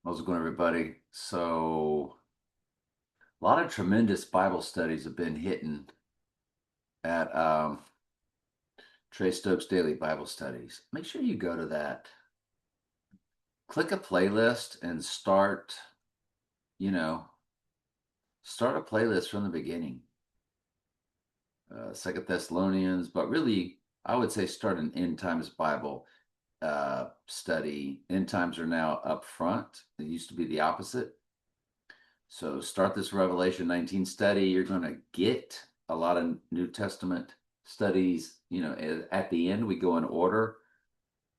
How's it going, everybody? So, a lot of tremendous Bible studies have been hitting at Trey Stokes Daily Bible Studies. Make sure you go to that. Click a playlist and you know, start a playlist from the beginning. Second Thessalonians, but really, I would say start an End Times Bible study. End Times are now up front. It used to be the opposite. So start this Revelation 19 study. You're going to get a lot of New Testament studies. At the end, we go in order.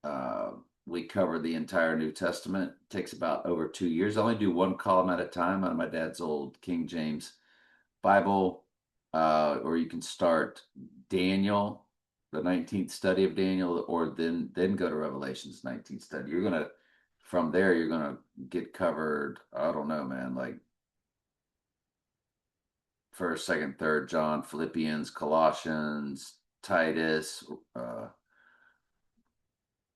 Uh, we cover the entire New Testament. It takes about over 2 years. I only do one column at a time out of my dad's old King James Bible. Or you can start Daniel, the 19th study of Daniel, or then go to Revelation's 19th study. From there, you're gonna get covered. I don't know, man, like first, second, third John, Philippians, Colossians, Titus. Uh,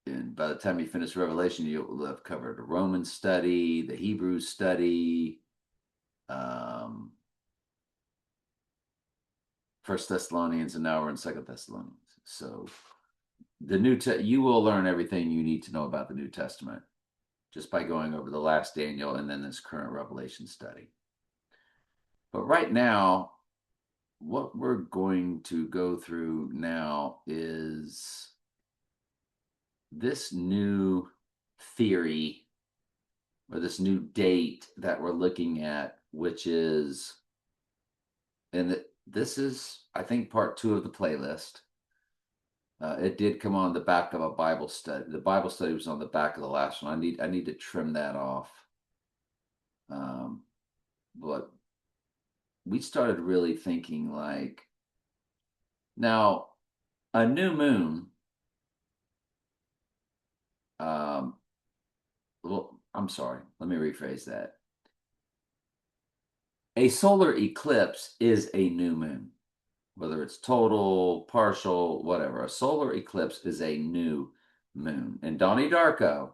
and by the time you finish Revelation, you'll have covered the Roman study, the Hebrew study, um, First Thessalonians, and now we're in Second Thessalonians. So you will learn everything you need to know about the New Testament just by going over the last Daniel and then this current Revelation study. But right now, what we're going to go through now is this new theory or this new date that we're looking at, which is, this is, I think, part two of the playlist. It did come on the back of a Bible study. The Bible study was on the back of the last one. I need to trim that off. Um, but we started really thinking like, now a new moon. Um, well, I'm sorry. Let me rephrase that. A solar eclipse is a new moon, whether it's total, partial, whatever. A solar eclipse is a new moon. And Donnie Darko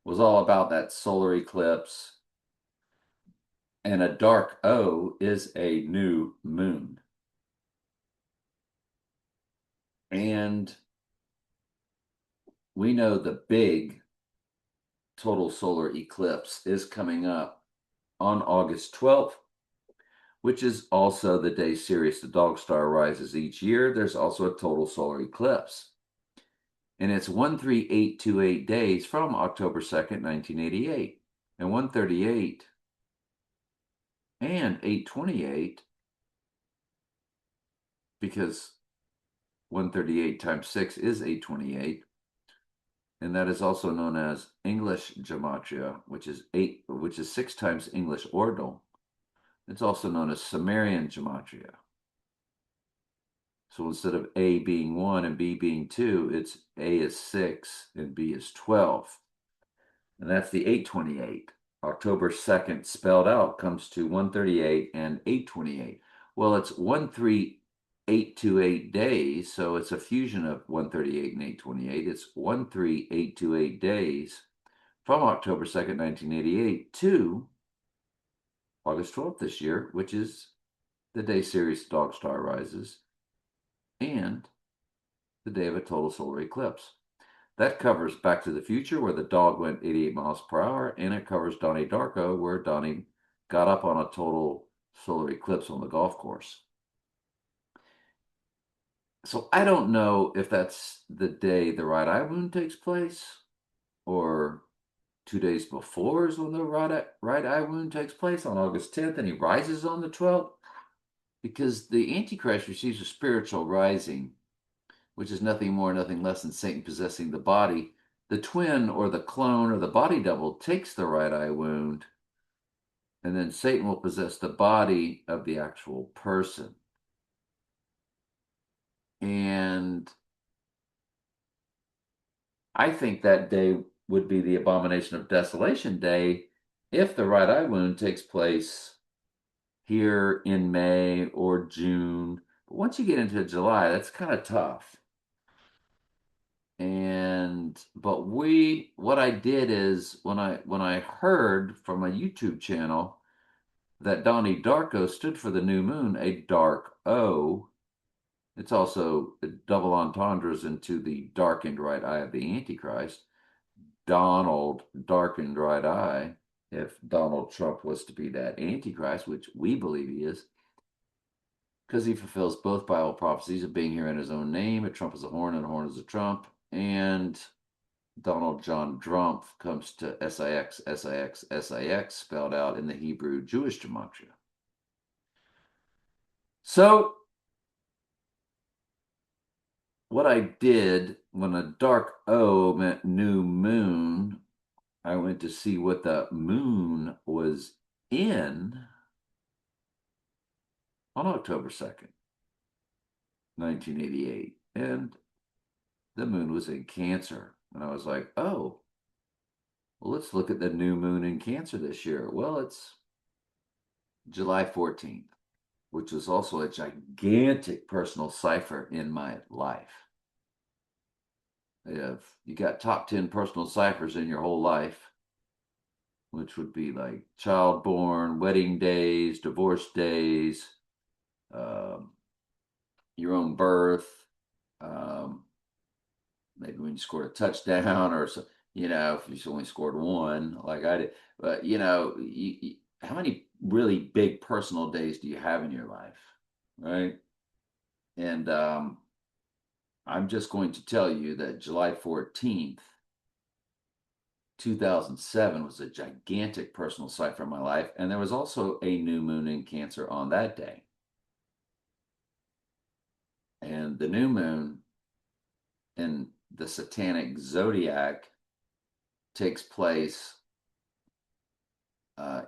was all about that solar eclipse. And a dark O is a new moon. And we know the big total solar eclipse is coming up on August 12th, which is also the day Sirius the Dog Star rises each year. There's also a total solar eclipse. And it's 13828 days from October 2nd, 1988. And 138 and 828, because 138 times 6 is 828. And that is also known as English gematria, which is 6 times English ordinal. It's also known as Sumerian gematria. So instead of A being 1 and B being 2, it's A is 6 and B is 12. And that's the 828. October 2nd spelled out comes to 138 and 828. Well, it's 13828 days, so it's a fusion of 138 and 828. It's 13828 days from October 2nd, 1988 to August 12th this year, which is the day Sirius Dog Star rises and the day of a total solar eclipse. That covers Back to the Future, where the dog went 88 miles per hour, and it covers Donnie Darko, where Donnie got up on a total solar eclipse on the golf course. So I don't know if that's the day the right eye wound takes place, or 2 days before is when the right eye wound takes place on August 10th, and he rises on the 12th, because the Antichrist receives a spiritual rising, which is nothing more, nothing less than Satan possessing the body. The twin or the clone or the body double takes the right eye wound, and then Satan will possess the body of the actual person. And I think that day would be the abomination of desolation day if the right eye wound takes place here in May or June. But once you get into July, that's kind of tough. But what I did is when I heard from a YouTube channel that Donnie Darko stood for the new moon, a dark O. It's also double entendres into the darkened right eye of the Antichrist. Donald darkened right eye. If Donald Trump was to be that Antichrist, which we believe he is, because he fulfills both Bible prophecies of being here in his own name. A trump is a horn, and a horn is a trump. And Donald John Trump comes to SIX, SIX, SIX, spelled out in the Hebrew Jewish gematria. So, what I did when a dark O meant new moon, I went to see what the moon was in on October 2nd, 1988. And the moon was in Cancer. And I was like, oh, well, let's look at the new moon in Cancer this year. Well, it's July 14th, which was also a gigantic personal cipher in my life. If you got top 10 personal ciphers in your whole life, which would be like child born, wedding days, divorce days, um, your own birth, um, maybe when you scored a touchdown or so, if you only scored one like I did. But how many really big personal days do you have in your life, right? And I'm just going to tell you that July 14th, 2007 was a gigantic personal cipher in my life, and there was also a new moon in Cancer on that day. And the new moon in the satanic zodiac takes place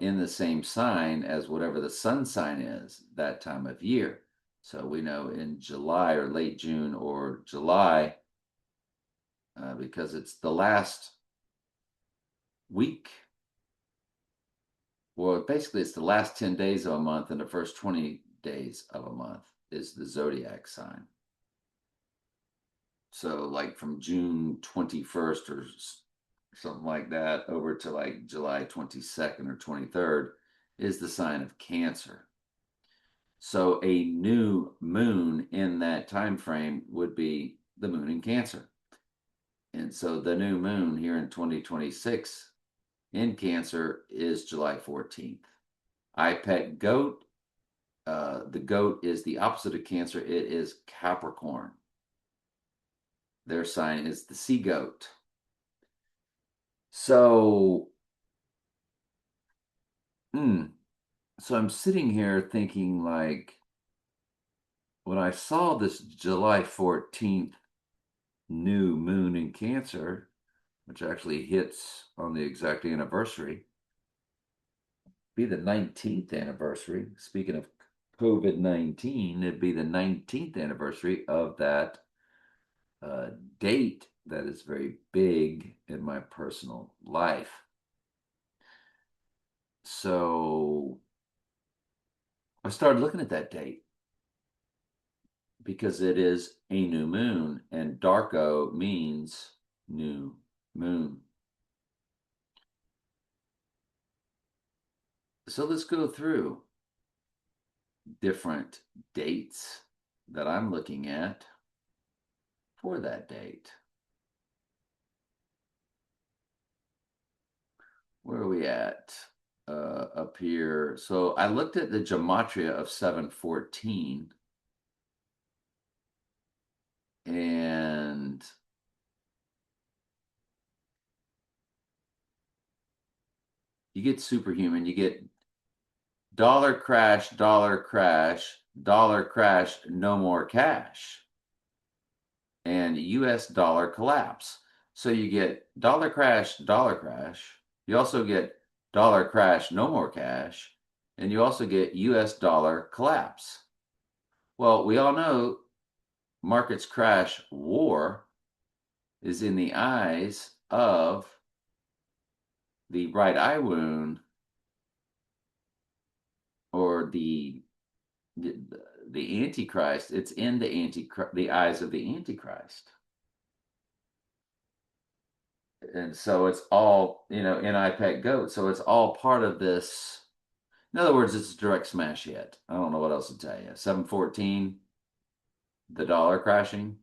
in the same sign as whatever the sun sign is that time of year. So we know in July or late June or July, because it's the last week, well, basically it's the last 10 days of a month and the first 20 days of a month is the zodiac sign. So like from June 21st or something like that over to like July 22nd or 23rd is the sign of Cancer. So a new moon in that time frame would be the moon in Cancer. And so the new moon here in 2026 in Cancer is July 14th. I pet goat. The goat is the opposite of Cancer. It is Capricorn. Their sign is the sea goat. So, so I'm sitting here thinking like, when I saw this July 14th new moon in Cancer, which actually hits on the exact anniversary, be the 19th anniversary. Speaking of COVID-19, it'd be the 19th anniversary of that date that is very big in my personal life. So I started looking at that date because it is a new moon, and Darko means new moon. So let's go through different dates that I'm looking at for that date. Where are we at? Up here. So I looked at the gematria of 714, and you get superhuman. You get dollar crash, dollar crash, dollar crash, no more cash, and US dollar collapse. So you get dollar crash, dollar crash. You also get dollar crash, no more cash, and you also get US dollar collapse. Well, we all know markets crash, war is in the eyes of the right eye wound, or the antichrist. It's in the eyes of the antichrist. And so it's all, NIPAC GOAT. So it's all part of this. In other words, it's a direct smash hit. I don't know what else to tell you. 714, the dollar crashing,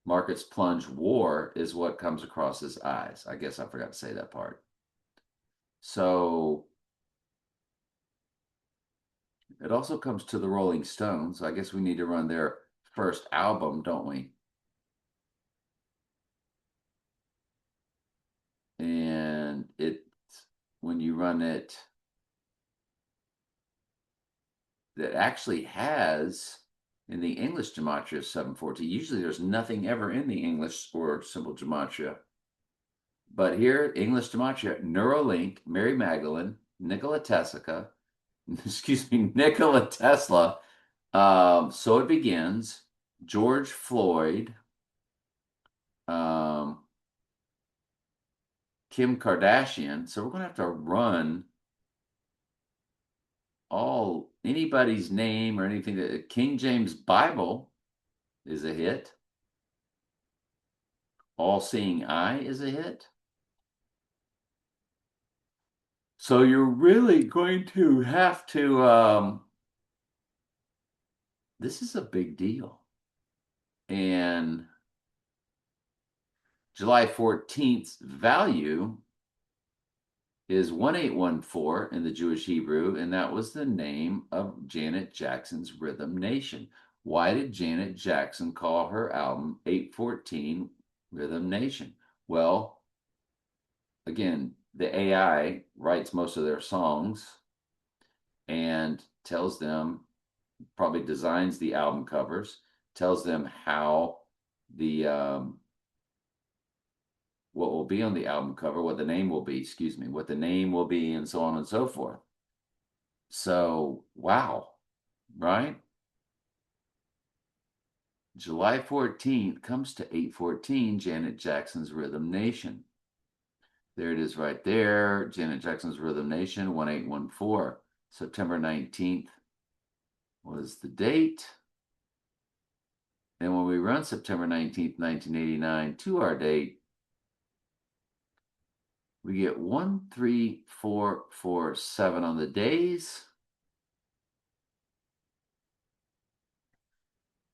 markets plunge, war is what comes across his eyes. I guess I forgot to say that part. So it also comes to the Rolling Stones. I guess we need to run their first album, don't we? And when you run it, that actually has in the English gematria 714. Usually there's nothing ever in the English or simple gematria. But here, English gematria, Neuralink, Mary Magdalene, Nikola Tesla, excuse me, Nikola Tesla. So it begins, George Floyd, um, Kim Kardashian. So we're going to have to run anybody's name or anything. That King James Bible is a hit. All Seeing Eye is a hit. So you're really going to have to, this is a big deal. And July 14th's value is 1814 in the Jewish Hebrew, and that was the name of Janet Jackson's Rhythm Nation. Why did Janet Jackson call her album 814 Rhythm Nation? Well, again, the AI writes most of their songs and tells them, probably designs the album covers, tells them how the what will be on the album cover, what the name will be, excuse me, what the name will be, and so on and so forth. So, wow, right? July 14th comes to 814, Janet Jackson's Rhythm Nation. There it is right there, Janet Jackson's Rhythm Nation, 1814. September 19th was the date. And when we run September 19th, 1989 to our date, we get 1, 3, 4, 4, 7 on the days.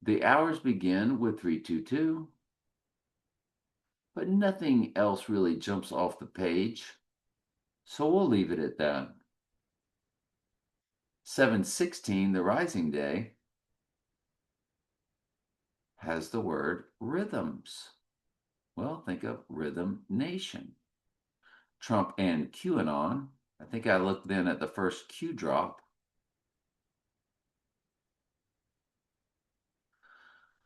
The hours begin with 322, but nothing else really jumps off the page. So we'll leave it at that. 716, the rising day, has the word rhythms. Well, think of Rhythm Nation. Trump and QAnon. I think I looked then at the first Q drop.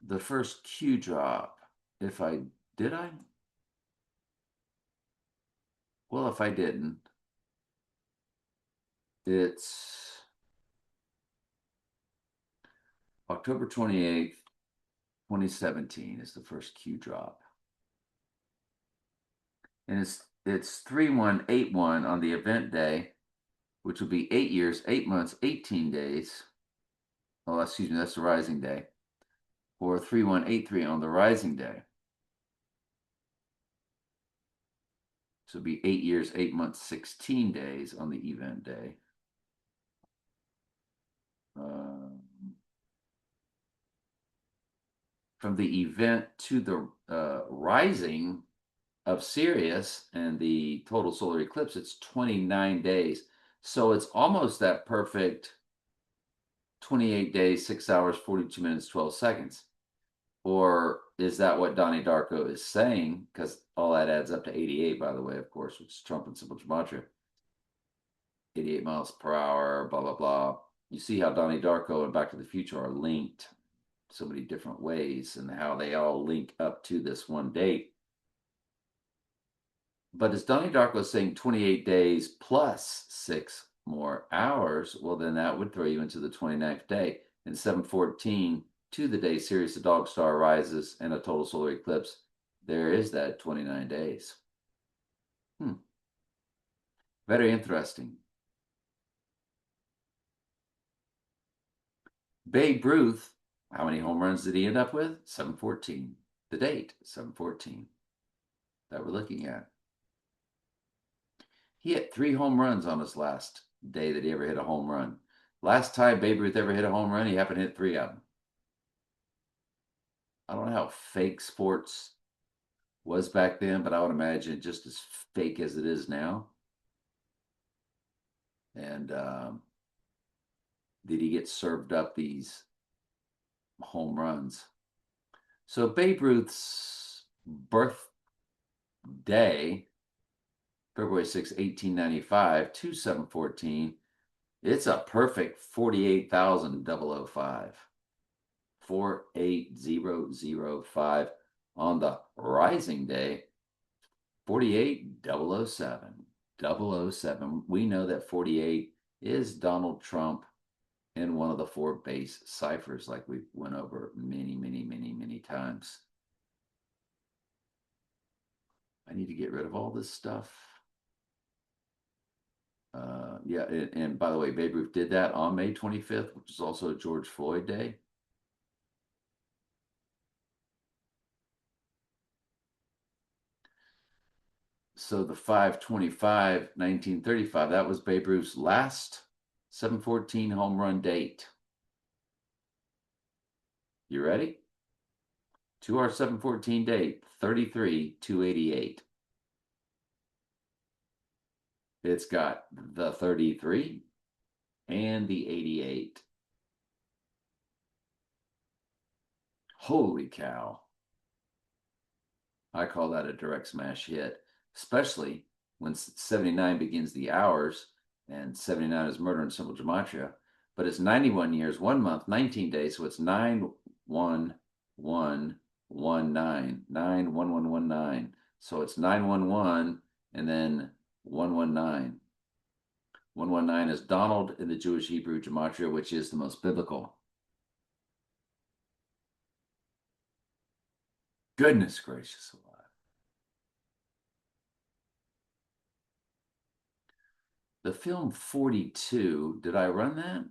The first Q drop, if I did I? Well, if I didn't, it's October 28th, 2017 is the first Q drop. And it's 3181 on the event day, which will be 8 years, 8 months, 18 days. Oh, excuse me, that's the rising day. Or 3183 on the rising day. So it'll be 8 years, 8 months, 16 days on the event day. From the event to the rising of Sirius and the total solar eclipse, it's 29 days. So it's almost that perfect 28 days, 6 hours, 42 minutes, 12 seconds. Or is that what Donnie Darko is saying? Because all that adds up to 88, by the way, of course, which is Trump and Simple Gematria. 88 miles per hour, blah, blah, blah. You see how Donnie Darko and Back to the Future are linked so many different ways and how they all link up to this one date. But as Donnie Darko is saying 28 days plus 6 more hours, well, then that would throw you into the 29th day. And 714 to the day Sirius the Dog Star rises and a total solar eclipse, there is that 29 days. Very interesting. Babe Ruth, how many home runs did he end up with? 714. The date, 714. that we're looking at. He hit 3 home runs on his last day that he ever hit a home run. Last time Babe Ruth ever hit a home run, he happened to hit 3 of them. I don't know how fake sports was back then, but I would imagine just as fake as it is now. And did he get served up these home runs? So Babe Ruth's birthday, February 6, 1895, 2714, it's a perfect 48,005. 48005 on the rising day, 48007. 007. We know that 48 is Donald Trump in one of the 4 base ciphers, like we went over many times. I need to get rid of all this stuff. Yeah, and by the way, Babe Ruth did that on May 25th, which is also George Floyd Day. So the 5/25, 1935, that was Babe Ruth's last 714 home run date. You ready? To our 714 date, 33,288. It's got the 33 and the 88. Holy cow. I call that a direct smash hit, especially when 79 begins the hours and 79 is Murder in Simple Gematria. But it's 91 years, 1 month, 19 days. So it's 91119, 91119. So it's 911 and then 119. 119 is Donald in the Jewish Hebrew Gematria, which is the most biblical. Goodness gracious alive. The film 42, did I run that?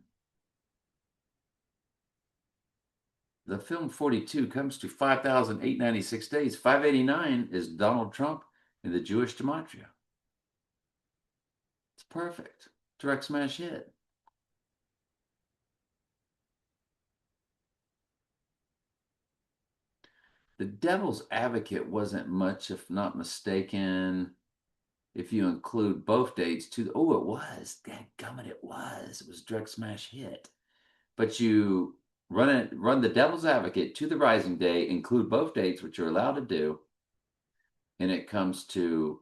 The film 42 comes to 5,896 days. 589 is Donald Trump in the Jewish Gematria. It's perfect. Direct smash hit. The Devil's Advocate wasn't much, if not mistaken, if you include both dates to it was. Dadgummit, it was. It was direct smash hit. But you run the Devil's Advocate to the rising day, include both dates, which you're allowed to do, and it comes to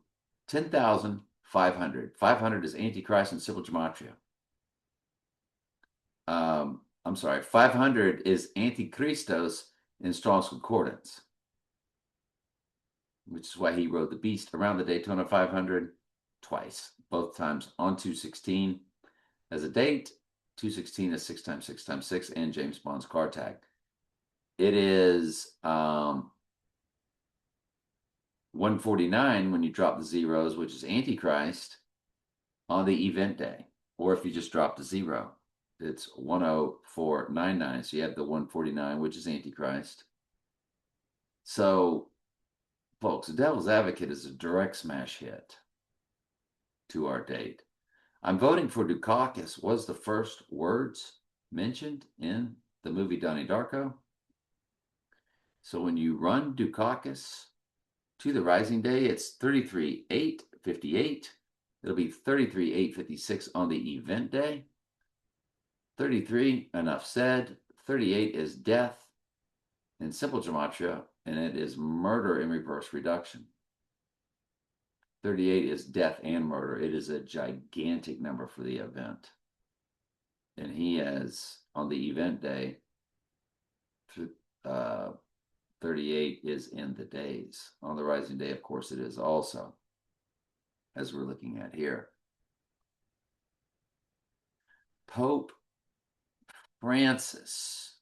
10,500. 500 is Antichrist and Simple Gematria. I'm sorry, 500 is Antichristos in Strong's Concordance, which is why he rode the beast around the Daytona 500 twice, both times on 216 as a date. 216 is 6 times 6 times 6 and James Bond's car tag. It is 149 when you drop the zeros, which is Antichrist on the event day. Or if you just drop the 0, it's 10499. So you have the 149, which is Antichrist. So, folks, the Devil's Advocate is a direct smash hit to our date. I'm voting for Dukakis was the first words mentioned in the movie Donnie Darko. So when you run Dukakis to the rising day, it's 33,858. It'll be 33,856 on the event day. 33, enough said. 38 is death in Simple Gematria, and it is murder in reverse reduction. 38 is death and murder. It is a gigantic number for the event. And he has, on the event day, 38 is in the days. On the rising day, of course, it is also, as we're looking at here. Pope Francis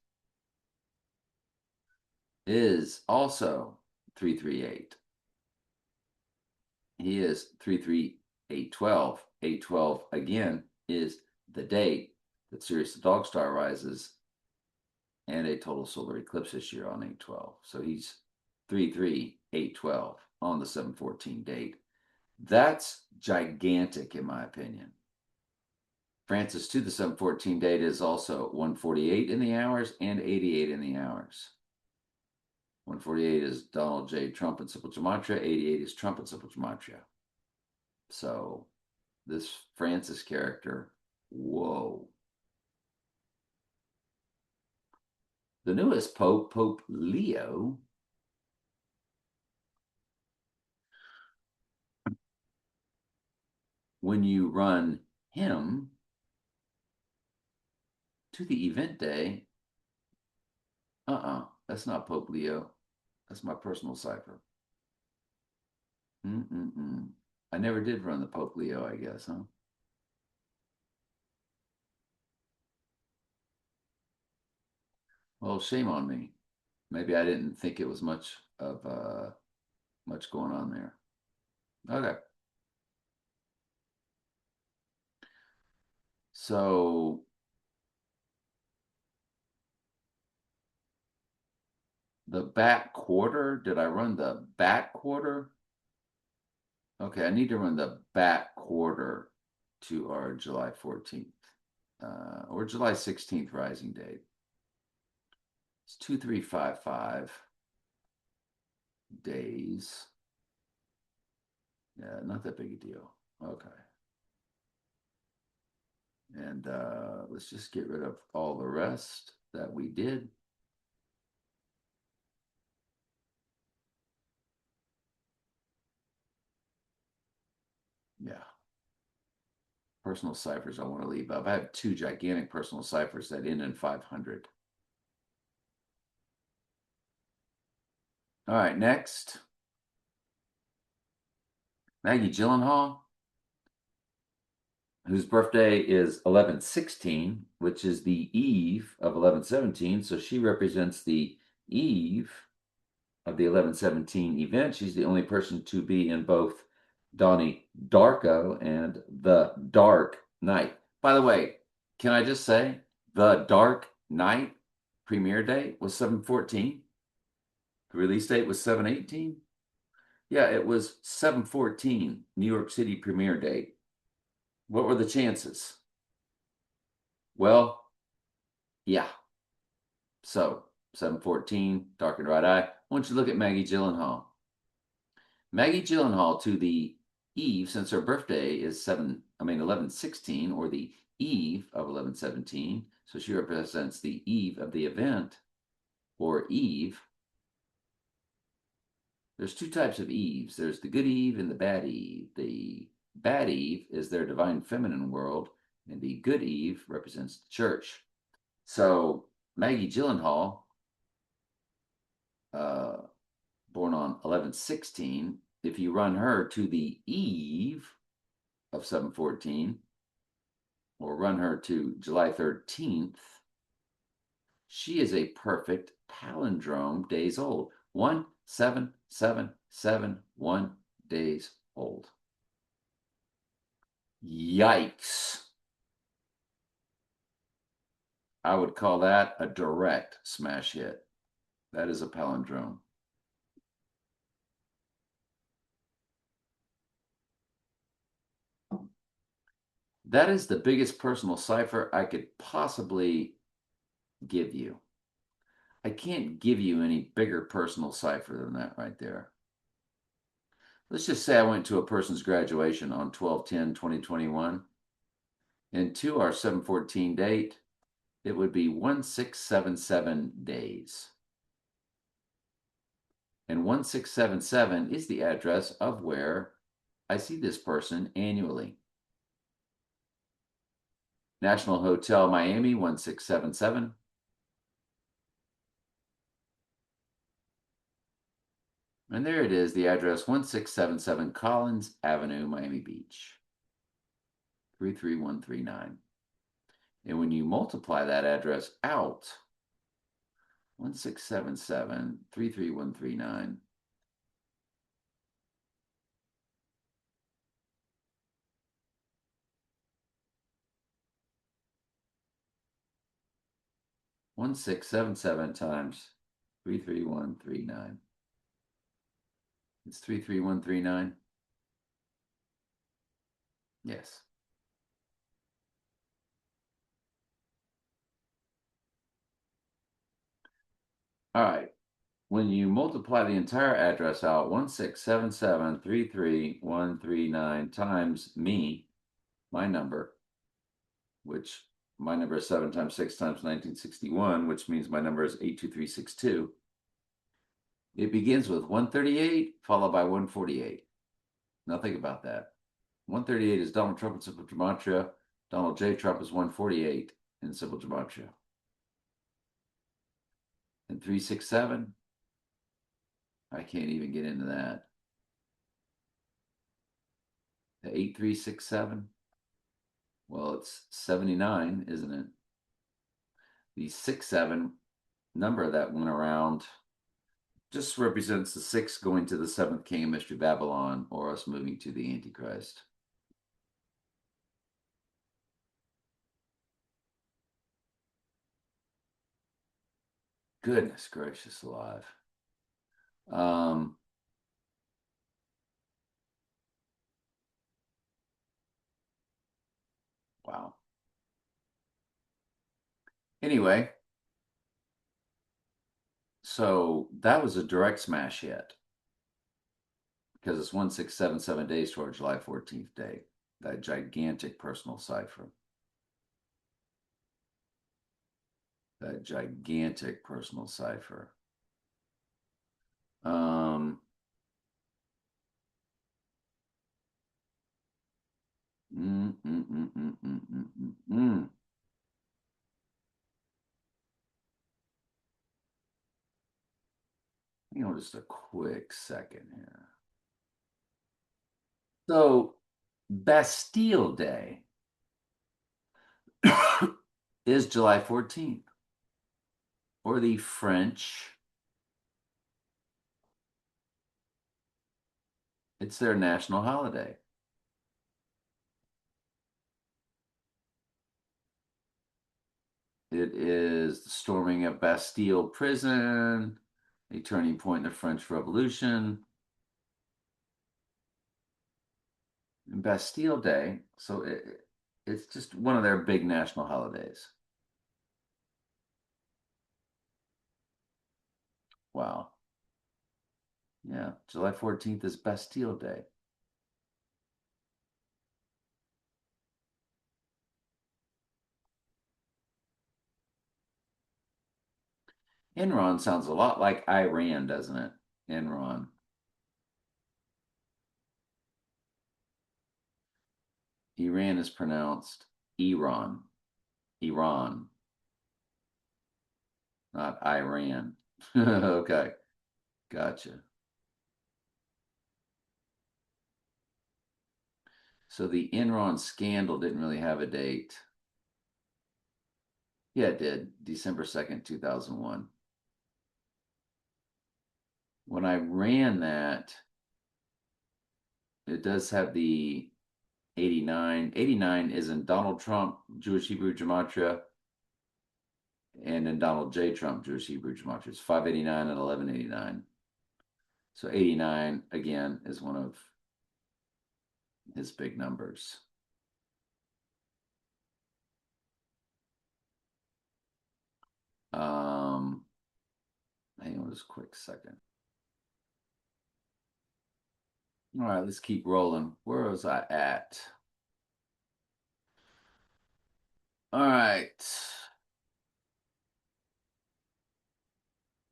is also 338. He is 33812. 812 again is the date that Sirius the Dog Star rises, and a total solar eclipse this year on 812. So he's 33812. on the 714 date. That's gigantic, in my opinion. Francis to the 714 date is also 148 in the hours and 88 in the hours. 148 is Donald J. Trump and Simple Gematria. 88 is Trump and Simple Gematria. So this Francis character, whoa. The newest Pope, Pope Leo, when you run him to the event day, that's not Pope Leo. That's my personal cipher. I never did run the Pope Leo, I guess, huh? Well, shame on me. Maybe I didn't think it was much of much going on there. Okay. So the back quarter, did I run the back quarter? Okay, I need to run the back quarter to our July 14th or July 16th rising date. It's 2355 days. Yeah, not that big a deal. Okay. And let's just get rid of all the rest that we did. Yeah. Personal ciphers I want to leave up. I have two gigantic personal ciphers that end in 500. All right, next. Maggie Gyllenhaal, whose birthday is 11/16, which is the eve of 11/17. So she represents the eve of the 11/17 event. She's the only person to be in both Donnie Darko and The Dark Knight. By the way, can I just say The Dark Knight premiere date was 7/14. The release date was 7/18. Yeah, it was 7/14, New York City premiere date. What were the chances? Well, yeah. So 7/14, Dark and Right Eye. I want you to look at Maggie Gyllenhaal. Maggie Gyllenhaal to the eve, since her birthday is 11/16, or the eve of 11/17. So she represents the eve of the event, or eve. There's two types of eves. There's the good Eve and the bad Eve. The bad Eve is their divine feminine world, and the good Eve represents the church. So Maggie Gyllenhaal, born on 11/16, if you run her to the eve of 7/14, or run her to July 13th, she is a perfect palindrome days old. 17771 days old. Yikes. I would call that a direct smash hit. That is a palindrome. That is the biggest personal cipher I could possibly give you. I can't give you any bigger personal cipher than that right there. Let's just say I went to a person's graduation on 12/10/2021, and to our 7/14 date, it would be 1677 days. And 1677 is the address of where I see this person annually. National Hotel Miami, 1677. And there it is, the address 1677 Collins Avenue, Miami Beach, 33139. And when you multiply that address out, 1677, 33139, one six seven seven times 33139. It's 33139. Yes. All right. When you multiply the entire address out, 1677333139 times me, my number, which my number is 7 times 6 times 1961, which means my number is 82362. It begins with 138 followed by 148. Now think about that. 138 is Donald Trump in simple gematria. Donald J. Trump is 148 in simple gematria. And 367, I can't even get into that. The 8367, well, it's 79, isn't it? The 67 number that went around just represents the 6 going to the 7th king of Mystery Babylon, or us moving to the Antichrist. Goodness gracious alive. Um, wow. Anyway, so that was a direct smash hit because it's 1677 days toward July 14th day, that gigantic personal cipher. That gigantic personal cipher. Um, mm, mm, mm, mm, mm, mm, mm, mm. Hang on just a quick second here. So, Bastille Day is July 14th, or the French. It's their national holiday. It is the storming of Bastille prison, a turning point in the French Revolution. And Bastille Day, so it's just one of their big national holidays. Wow. Yeah, July 14th is Bastille Day. Enron sounds a lot like Iran, doesn't it? Enron. Iran is pronounced Iran. Iran, not Iran. Okay, gotcha. So the Enron scandal didn't really have a date. Yeah, it did. December 2nd, 2001. When I ran that, it does have the 89. 89 is in Donald Trump, Jewish Hebrew Gematria, and in Donald J. Trump, Jewish Hebrew Gematria. It's 589 and 1189. So 89, again, is one of his big numbers. Um, Hang on just a quick second. All right, let's keep rolling. Where was I at? All right.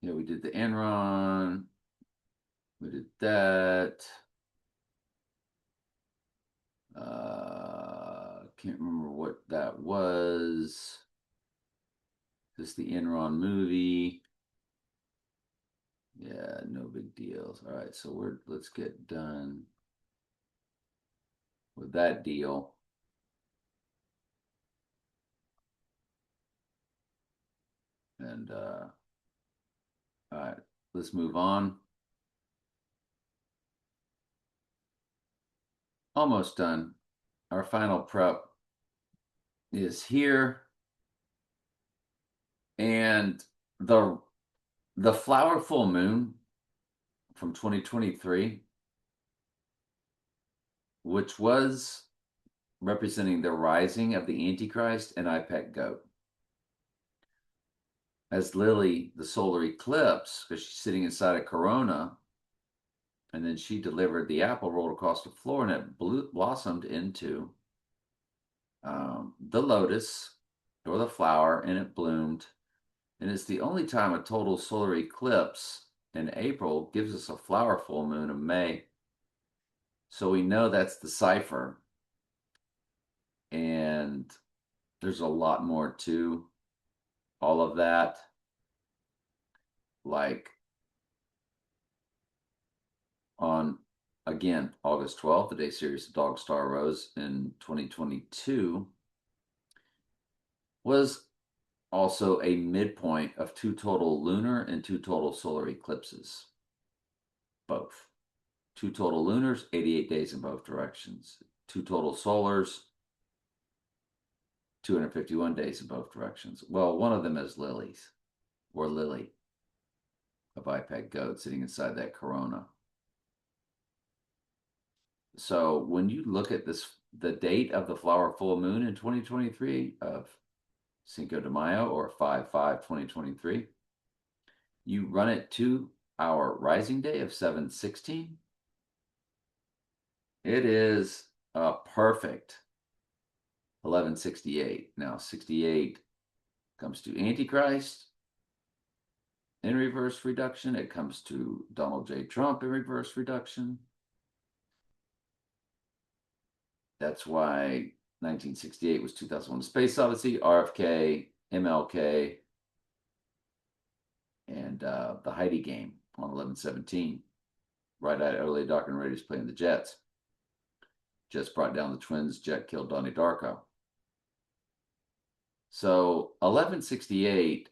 Yeah, we did the Enron. We did that. Can't remember what that was. Just the Enron movie. Yeah, no big deals. All right, so let's get done with that deal. And all right, let's move on. Almost done. Our final prep is here. And the flower full moon from 2023, which was representing the rising of the Antichrist and IPEC goat. As Lily, the solar eclipse, because she's sitting inside a corona, and then she delivered the apple, rolled across the floor, and it blossomed into the lotus or the flower, and it bloomed. And it's the only time a total solar eclipse in April gives us a flower full moon in May. So we know that's the cipher. And there's a lot more to all of that. Like on, again, August 12th, the day Sirius Dog Star rose in 2022, was also a midpoint of 2 total lunar and 2 total solar eclipses. Both. 2 total lunars, 88 days in both directions. 2 total solars, 251 days in both directions. Well, one of them is Lily's, or Lily, a biped goat sitting inside that corona. So when you look at this, the date of the flower full moon in 2023 of Cinco de Mayo, or 5/5/2023, you run it to our rising day of 7/16. It is a perfect 1168. Now, 68 comes to Antichrist in reverse reduction. It comes to Donald J. Trump in reverse reduction. That's why 1968 was 2001: Space Odyssey, RFK, MLK, and the Heidi game on 11/17. Right-eyed early Doc and Raiders playing the Jets. Jets brought down the Twins. Jet killed Donnie Darko. So 1168,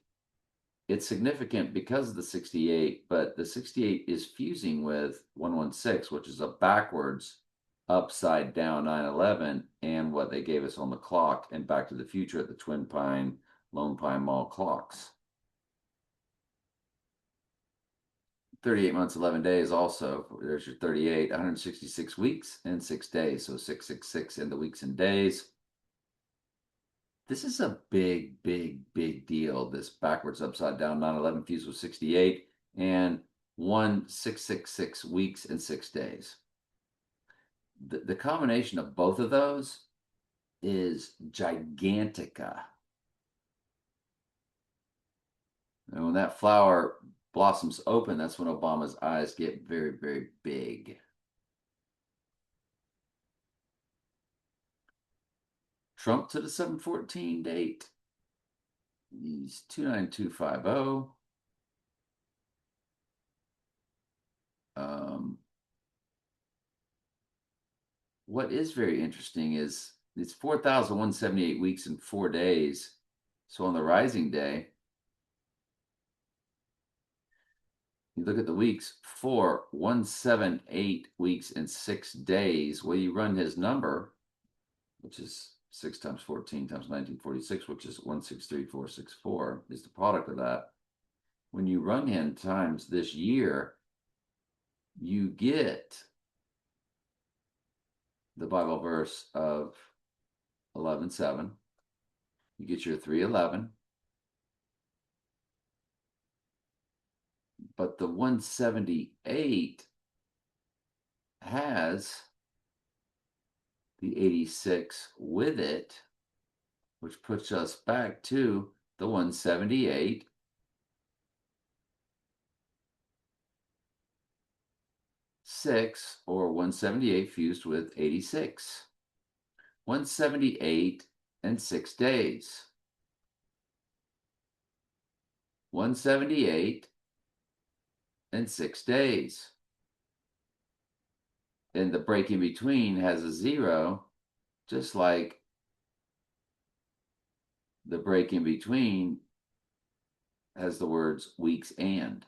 it's significant because of the 68, but the 68 is fusing with 116, which is a backwards, upside down 9/11, and what they gave us on the clock and Back to the Future at the Twin Pine, Lone Pine Mall clocks. 38 months, 11 days also. There's your 38, 166 weeks and 6 days. So 666 in the weeks and days. This is a big, big, big deal. This backwards, upside down 9/11 fused with 68 and 1666 weeks and 6 days. The combination of both of those is gigantica. And when that flower blossoms open, that's when Obama's eyes get very, very big. Trump to the 7/14 date. He's 29250. What is very interesting is it's 4,178 weeks and 4 days. So on the rising day, you look at the weeks, 4,178 weeks and 6 days. Well, you run his number, which is 6 times 14 times 1946, which is 163464, is the product of that. When you run him times this year, you get the Bible verse of 11:7. You get your 311. But the 178 has the 86 with it, which puts us back to the 178. Six, or 178 fused with 86. 178 and 6 days. 178 and 6 days. And the break in between has a 0, just like the break in between has the words weeks and.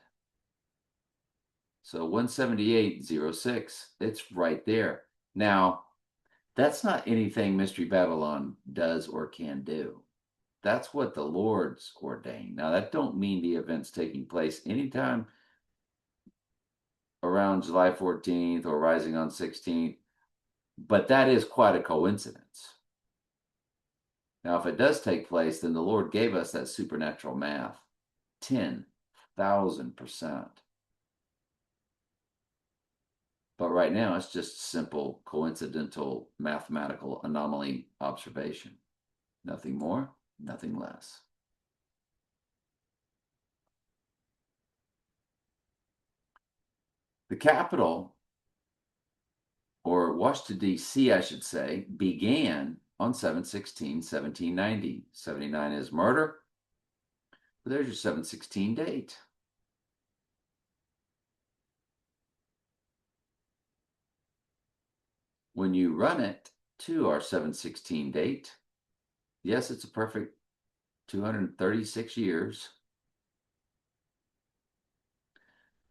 So 178.06, it's right there. Now, that's not anything Mystery Babylon does or can do. That's what the Lord's ordained. Now, that don't mean the events taking place anytime around July 14th or rising on 16th, but that is quite a coincidence. Now, if it does take place, then the Lord gave us that supernatural math, 10,000%. But right now, it's just simple coincidental mathematical anomaly observation. Nothing more, nothing less. The capital, or Washington, D.C., I should say, began on 7/16/1790. 79 is murder. But there's your 7/16 date. When you run it to our 7/16 date, yes, it's a perfect 236 years.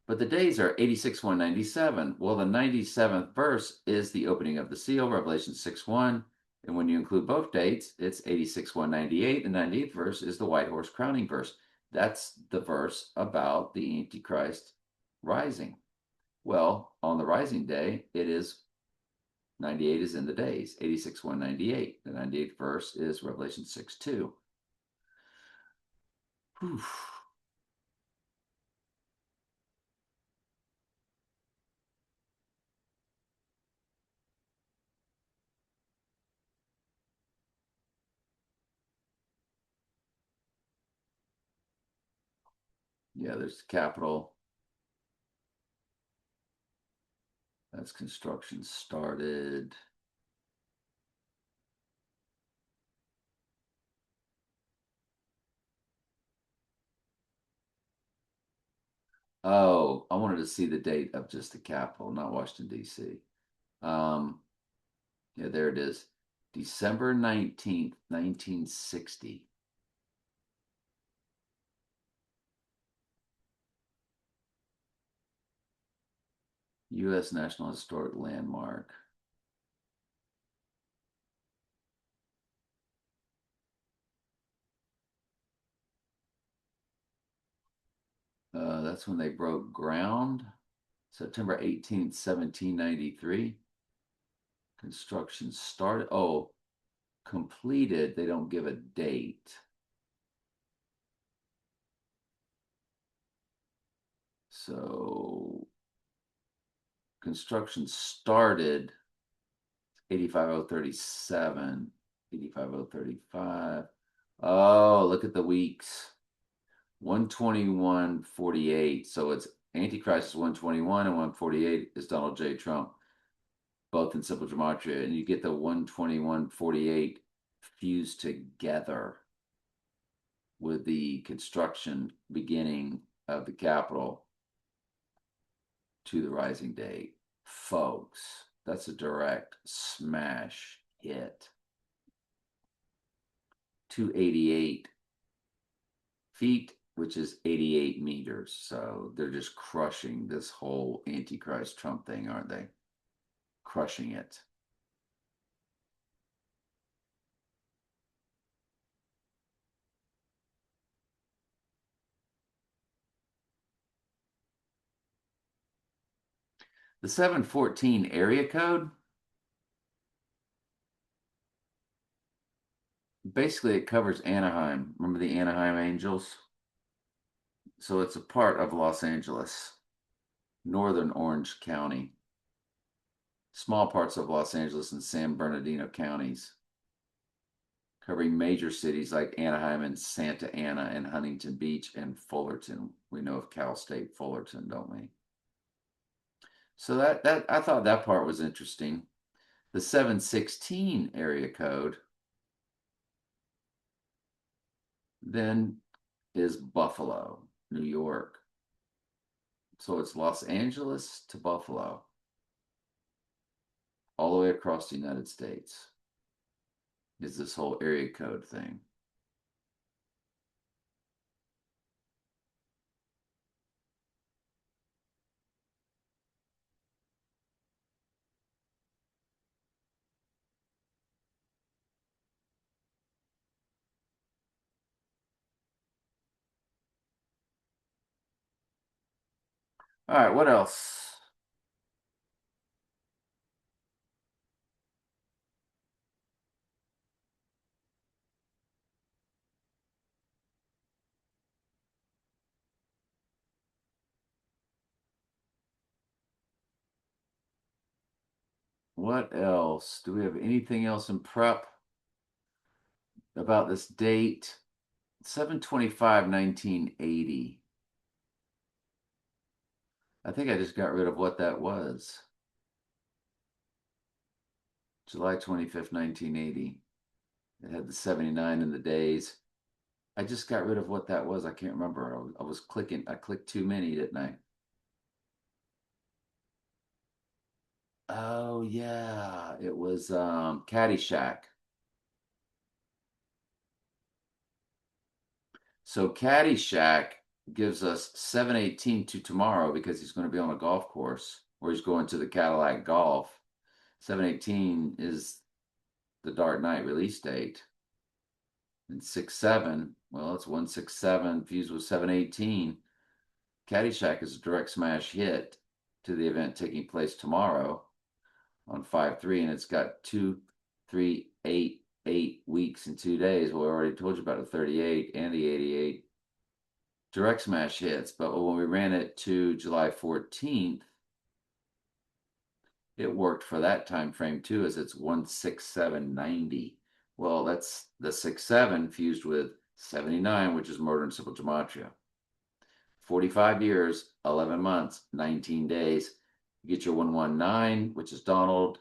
But the days are 86/197. Well, the 97th verse is the opening of the seal, Revelation 6:1. And when you include both dates, it's 86/198. The 98th verse is the white horse crowning verse. That's the verse about the Antichrist rising. Well, on the rising day, it is 98 is in the days, 86/198. The 98th verse is Revelation 6:2. Whew. Yeah, there's the Capitol. That's construction started. Oh, I wanted to see the date of just the Capitol, not Washington, D.C. Yeah, there it is. December 19th, 1960. U.S. National Historic Landmark. That's when they broke ground. September 18th, 1793. Construction started. Oh, completed. They don't give a date. So construction started 85037, 85035. Oh, look at the weeks. 121.48. So it's Antichrist is 121 and 148 is Donald J. Trump, both in simple gematria. And you get the 121.48 fused together with the construction beginning of the Capitol to the rising date. Folks, that's a direct smash hit. 288 feet, which is 88 meters. So they're just crushing this whole Antichrist Trump thing, aren't they? Crushing it. The 714 area code, basically it covers Anaheim. Remember the Anaheim Angels? So it's a part of Los Angeles, northern Orange County, small parts of Los Angeles and San Bernardino counties, covering major cities like Anaheim and Santa Ana and Huntington Beach and Fullerton. We know of Cal State Fullerton, don't we? So that I thought that part was interesting. The 716 area code then is Buffalo, New York. So it's Los Angeles to Buffalo, all the way across the United States, is this whole area code thing. All right, what else? What else? Do we have anything else in prep about this date? 7/25/1980. I think I just got rid of what that was. July 25th, 1980. It had the 79 in the days. I just got rid of what that was. I can't remember. I was clicking. I clicked too many, didn't I? Oh yeah, it was Caddyshack. So Caddyshack gives us 7/18 to tomorrow because he's going to be on a golf course or he's going to the Cadillac Golf. 7/18 is the Dark Knight release date. And 6/7, well, it's 1/6/7 fused with 7/18. Caddyshack is a direct smash hit to the event taking place tomorrow on 5/3, and it's got 2, 3, 8, 8 weeks and 2 days. Well, we already told you about the 38 and the 88 direct smash hits, but when we ran it to July 14th, it worked for that time frame too, as it's 1/6/7/90. Well, that's the 6/7 fused with 79, which is Murder in Simple Gematria. 45 years, 11 months, 19 days. You get your 119, which is Donald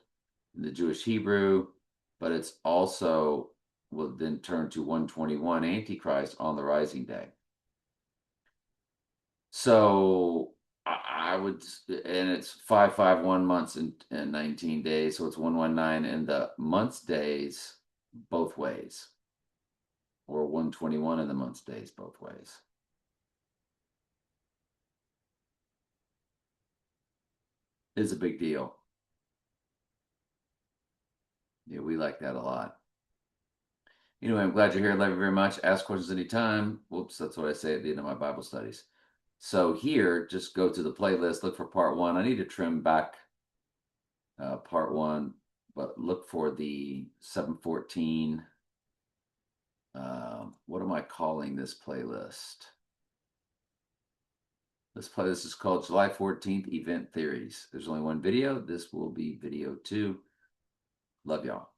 in the Jewish Hebrew, but it's also will then turn to 121, Antichrist on the rising day. So I would, and it's 551 months and 19 days. So it's 119 in the months days both ways, or 121 in the months days both ways. It's a big deal. Yeah, we like that a lot. Anyway, I'm glad you're here. Love you very much. Ask questions anytime. Whoops, that's what I say at the end of my Bible studies. So here, just go to the playlist, look for part 1. I need to trim back part 1, but look for the 714. What am I calling this playlist? This playlist is called July 14th Event Theories. There's only one video. This will be video 2. Love y'all.